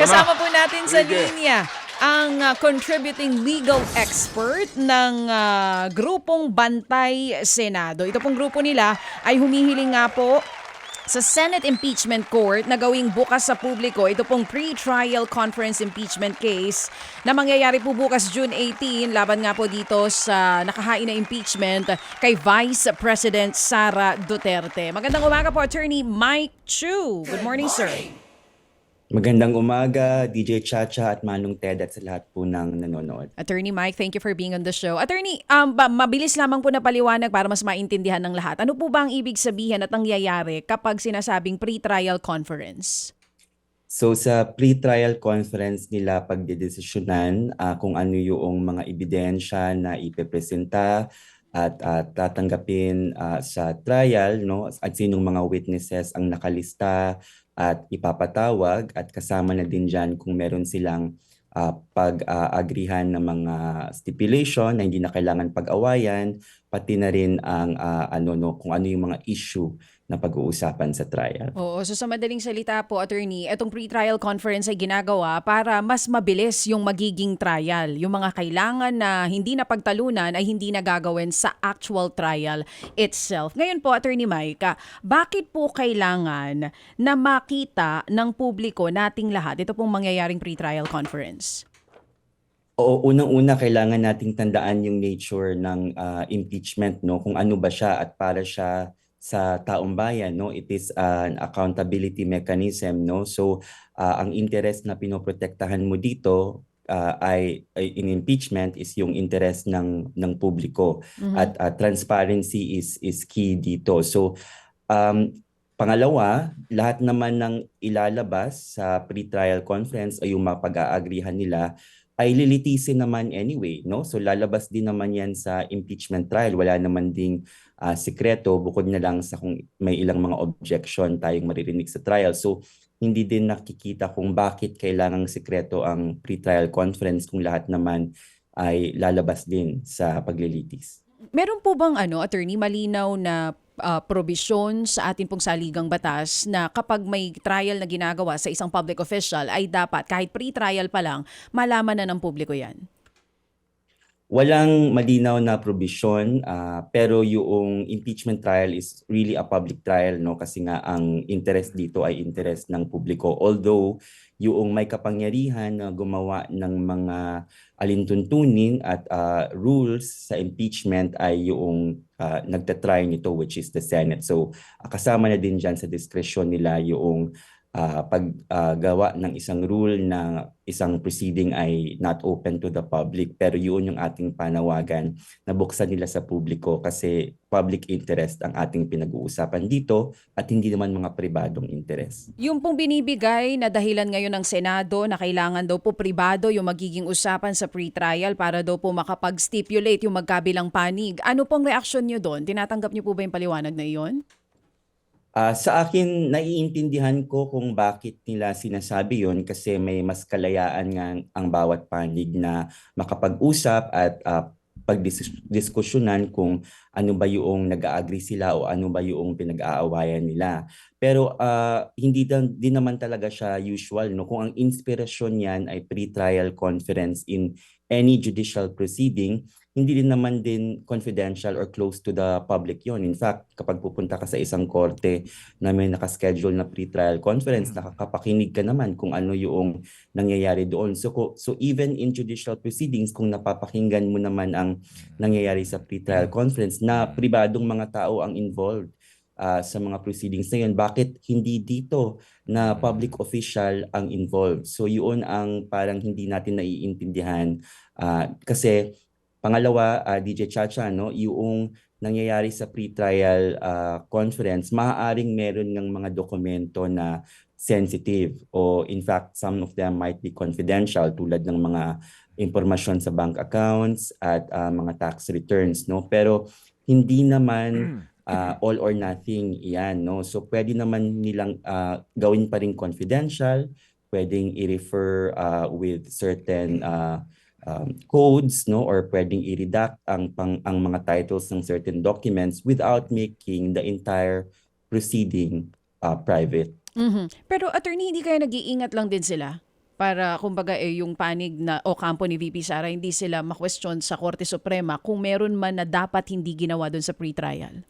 Kasama po natin sa Sige. linya ang contributing legal expert ng grupong Bantay Senado. Ito pong grupo nila ay humihiling nga po sa Senate Impeachment Court na gawing bukas sa publiko ito pong pre-trial conference impeachment case na mangyayari po bukas June 18 laban nga po dito sa nakahain na impeachment kay Vice President Sara Duterte. Magandang umaga po, Attorney Mike Chu. Good morning, sir. Magandang umaga, DJ Chacha at Manong Ted at sa lahat po ng nanonood. Attorney Mike, thank you for being on the show. Attorney, mabilis lamang po na paliwanag para mas maintindihan ng lahat. Ano po ba ang ibig sabihin at nangyayari kapag sinasabing pre-trial conference? So sa pre-trial conference nila pagdedesisyonan kung ano yung mga ebidensya na ipepresenta at tatanggapin sa trial, no, at sinong mga witnesses ang nakalista at ipapatawag, at kasama na din dyan kung meron silang pag-agrihan ng mga stipulation na hindi na kailangan pag-awayan, pati na rin ang kung ano yung mga issue na pag-uusapan sa trial. Oo, so sa madaling salita po, Attorney, itong pre-trial conference ay ginagawa para mas mabilis yung magiging trial. Yung mga kailangan na hindi na pagtalunan ay hindi na gagawin sa actual trial itself. Ngayon po, Attorney Mike, bakit po kailangan na makita ng publiko nating lahat ito pong mangyayaring pre-trial conference? Oo, unang-una kailangan nating tandaan yung nature ng impeachment, no, kung ano ba siya at para siya sa taong bayan, no. It is an accountability mechanism, no. So ang interest na pinoprotektahan mo dito ay in impeachment is yung interest ng publiko. At transparency is key dito. So pangalawa, lahat naman ng ilalabas sa pre-trial conference ay yung mapag-aagrihan nila ay lilitisin naman anyway, no? So lalabas din naman yan sa impeachment trial. Wala naman ding sikreto bukod na lang sa kung may ilang mga objection tayong maririnig sa trial. So hindi din nakikita kung bakit kailangang sikreto ang pre-trial conference kung lahat naman ay lalabas din sa paglilitis. Meron po bang attorney, malinaw na probisyon sa ating pong saligang batas na kapag may trial na ginagawa sa isang public official ay dapat kahit pre-trial pa lang malaman na ng publiko yan? Walang malinaw na provision, pero yung impeachment trial is really a public trial, no, kasi nga ang interest dito ay interest ng publiko. Although yung may kapangyarihan na gumawa ng mga alintuntunin at rules sa impeachment ay yung nagtatry nito, which is the Senate. So kasama na din dyan sa diskresyon nila yung paggawa ng isang rule na isang proceeding ay not open to the public, pero yun yung ating panawagan na buksan nila sa publiko kasi public interest ang ating pinag-uusapan dito at hindi naman mga pribadong interest. Yung pong binibigay na dahilan ngayon ng Senado na kailangan daw po pribado yung magiging usapan sa pre-trial para daw po makapag-stipulate yung magkabilang panig. Ano pong reaksyon nyo doon? Tinatanggap nyo po ba yung paliwanag na iyon? Sa akin, naiintindihan ko kung bakit nila sinasabi yon kasi may mas kalayaan nga ang bawat panig na makapag-usap at pagdiskusyonan kung ano ba yung nag-a-agree sila o ano ba yung pinag-aawayan nila. Pero hindi din naman talaga siya usual, no? Kung ang inspirasyon yan ay pre-trial conference in any judicial proceeding, hindi din naman din confidential or close to the public yon. In fact, kapag pupunta ka sa isang korte na may nakaschedule na pre-trial conference, nakakapakinig ka naman kung ano yung nangyayari doon. So even in judicial proceedings, kung napapakinggan mo naman ang nangyayari sa pre-trial conference na pribadong mga tao ang involved sa mga proceedings na yun, bakit hindi dito na public official ang involved? So yun ang parang hindi natin naiintindihan kasi pangalawa, DJ Chacha, no, yung nangyayari sa pre-trial conference, maaaring meron ng mga dokumento na sensitive o in fact some of them might be confidential tulad ng mga impormasyon sa bank accounts at mga tax returns, no. Pero hindi naman all or nothing yan, no. So pwede naman nilang gawin pa rin confidential, pwedeng i-refer with certain codes, no, or pwedeng i-redact ang mga titles ng certain documents without making the entire proceeding private. Pero attorney, hindi kaya nag-iingat lang din sila? para kumbaga yung panig na o kampo ni VP Sara hindi sila ma-question sa Korte Suprema kung meron man na dapat hindi ginawa doon sa pre-trial?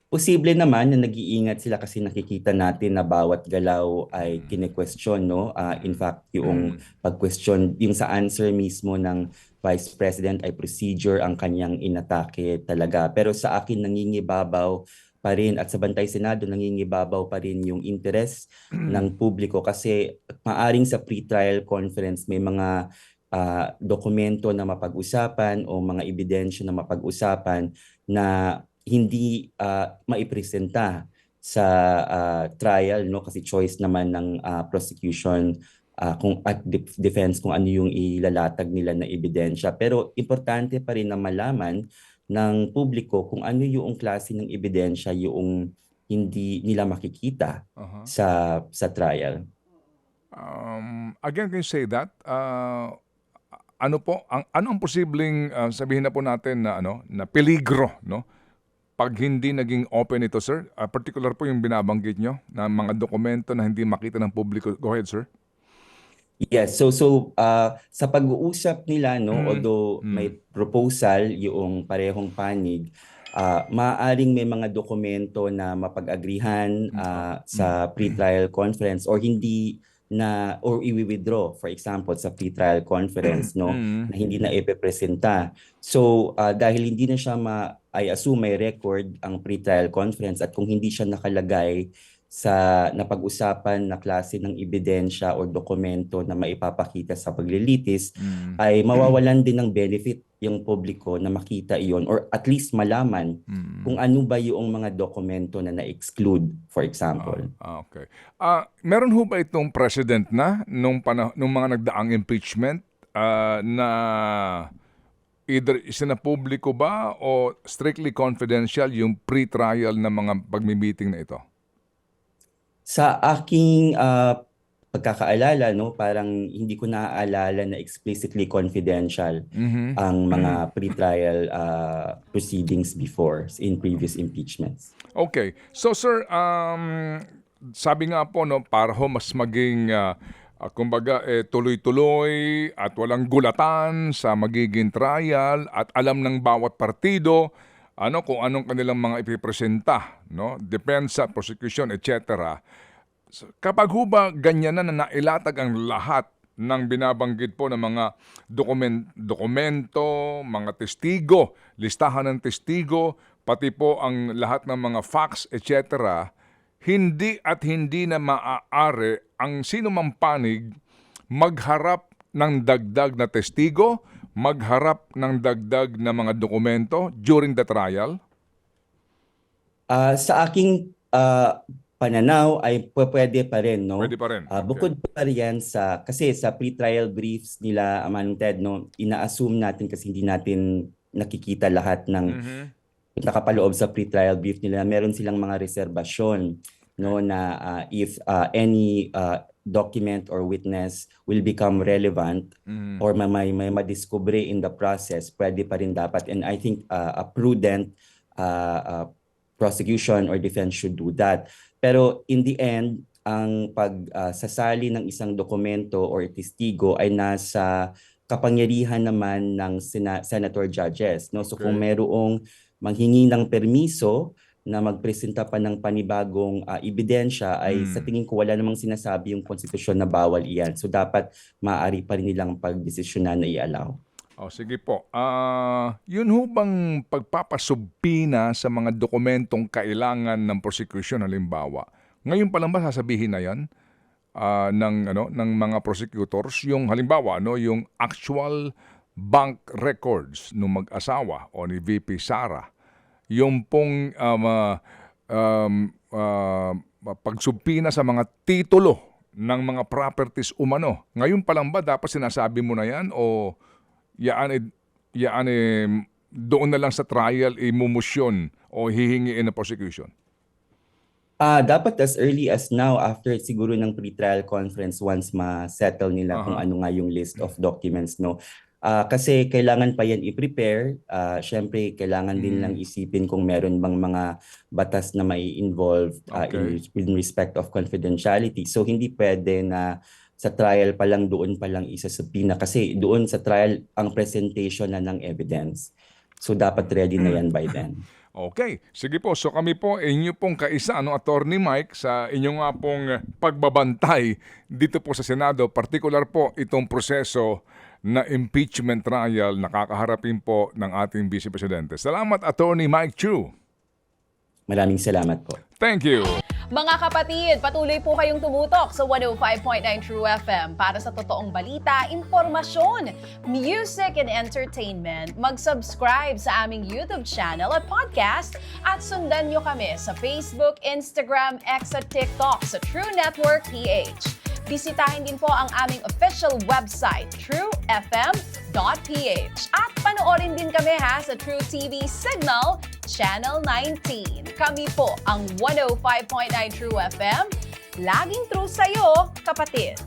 Posible naman na nag-iingat sila kasi nakikita natin na bawat galaw ay kine-question, no? In fact, yung pag-question, yung sa answer mismo ng Vice President ay procedure ang kanyang inatake talaga. Pero sa akin nangingibabaw pa rin at sa Bantay Senado nangingibabaw pa rin yung interest ng publiko kasi maaring sa pre-trial conference may mga dokumento na mapag-usapan o mga ebidensya na mapag-usapan na hindi maipresenta sa trial, no, kasi choice naman ng prosecution kung at defense kung ano yung ilalatag nila na ebidensya, pero importante pa rin na malaman ng publiko kung ano yung klase ng ebidensya yung hindi nila makikita Uh-huh. sa trial. Again, can you say that? Ano po ano ang posibleng sabihin na po natin na na peligro, no? Pag hindi naging open ito, sir, particular po yung binabanggit nyo na mga dokumento na hindi makita ng publiko. Go ahead, sir. Yes, sa pag-uusap nila, no, although may proposal yung parehong panig, maaaring may mga dokumento na mapag-agrihan sa pre-trial conference or hindi na or i-withdraw, for example sa pre-trial conference, no, na hindi na ipepresenta. So dahil hindi na siya I assume may record ang pre-trial conference at kung hindi siya nakalagay sa napag-usapan na klase ng ebidensya o dokumento na maipapakita sa paglilitis, ay mawawalan din ng benefit yung publiko na makita iyon or at least malaman kung ano ba yung mga dokumento na na-exclude, for example. Okay. Meron ho ba itong president na nung mga nagdaang impeachment na either isinapubliko ba o strictly confidential yung pre-trial na mga pagmi-meeting na ito? Sa aking pagkakaalala, no, parang hindi ko naaalala na explicitly confidential ang mga pre-trial proceedings before in previous impeachments. Okay. So sir, sabi nga po, no, para ho mas maging kumbaga tuloy-tuloy at walang gulatan sa magiging trial at alam ng bawat partido kung anong kanilang mga ipipresenta, no? Depensa, prosecution, etc. Kapag ho ba ganyan na nailatag ang lahat ng binabanggit po ng mga dokumento, mga testigo, listahan ng testigo, pati po ang lahat ng mga facts, etc., hindi na maaari ang sino mang panig magharap ng dagdag na testigo, magharap ng dagdag na mga dokumento during the trial? Sa aking pananaw ay pwede pa rin, no? Pwede pa rin. Okay. Bukod pa riyan kasi sa pre-trial briefs nila, Manong Ted, no, ina-assume natin kasi hindi natin nakikita lahat ng nakapaloob sa pre-trial brief nila. Meron silang mga reserbasyon, no, na if any document or witness will become relevant or may madiscover in the process, pwede pa rin dapat. And I think a prudent prosecution or defense should do that. Pero in the end, ang pagsasali ng isang dokumento or testigo ay nasa kapangyarihan naman ng senator judges, no? So kung merong manghingi ng permiso na magpresenta pa ng panibagong ebidensya ay sa tingin ko wala namang sinasabi yung konstitusyon na bawal iyan. So dapat maaari pa rin nilang pagdesisyonan na i-allow. Sige po. Yun ho bang pagpapasubpina sa mga dokumentong kailangan ng prosecution, halimbawa, ngayon pa lang ba sasabihin na yan ng mga prosecutors, yung halimbawa, yung actual bank records ng mag-asawa o ni VP Sara, yung pong pagsubpina sa mga titulo ng mga properties umano. Ngayon pa lang ba dapat sinasabi mo na yan o doon na lang sa trial imumusyon o hihingiin na prosecution? Dapat as early as now, after siguro ng pre-trial conference, once ma-settle nila kung ano nga yung list of documents, no? Kasi kailangan pa yan i-prepare. Syempre, kailangan din lang isipin kung meron bang mga batas na may involve in respect of confidentiality. So, hindi pwede na sa trial pa lang, doon pa lang isasubpoena kasi doon sa trial ang presentation na ng evidence. So dapat ready na yan by then. Okay, sige po. So kami po, inyo pong kaisa, Attorney Mike, sa inyong nga pong pagbabantay dito po sa Senado, particular po itong proseso na impeachment trial na kakaharapin po ng ating Vice Presidente. Salamat, Attorney Mike Chu. Maraming salamat po. Thank you. Mga kapatid, patuloy po kayong tumutok sa 105.9 True FM para sa totoong balita, impormasyon, music and entertainment. Mag-subscribe sa aming YouTube channel at podcast at sundan nyo kami sa Facebook, Instagram, X at TikTok sa True Network PH. Bisitahin din po ang aming official website, truefm.ph. At panoorin din kami sa True TV Signal, Channel 19. Kami po ang 105.9 True FM. Laging true sa'yo, kapatid.